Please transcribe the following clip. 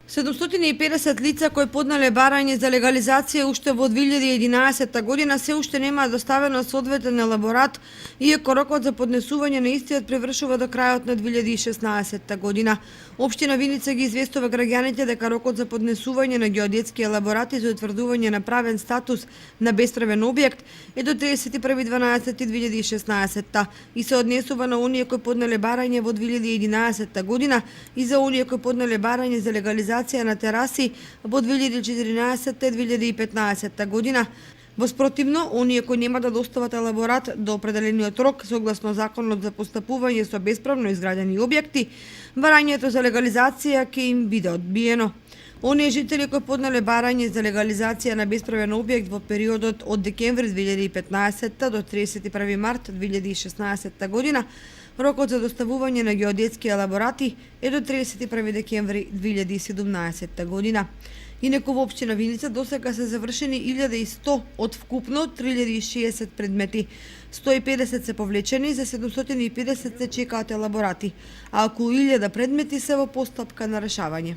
750 лица кои поднале барање за легализација уште во 2011 година се уште немаат доставено соодветен елаборат, иако рокот за поднесување на истиот превршува до крајот на 2016 година. Општина Виница ги известува граѓаните дека рокот за поднесување на геодетски елаборати за утврдување на правен статус на бесправен објект е до 31.12.2016 и се однесува на оние кои поднале барање во 2011 година и за оние кои поднале барање за легализација на тераси во 2014-2015 година. Воспротивно, оние кои нема да достават елаборат до определениот рок согласно Законот за постапување со бесправно изградени објекти, барањето за легализација ќе им биде одбиено. Оние жители кои поднале барање за легализација на бесправен објект во периодот од декември 2015 до 31 март 2016 година, рокот за доставување на геодетски елаборати е до 31 декември 2017 година. Инаку во општина Виница досега се завршени 1100 од вкупно 3060 предмети. 150 се повлечени, за 750 се чекаат елаборати, а околу 1000 предмети се во постапка на решавање.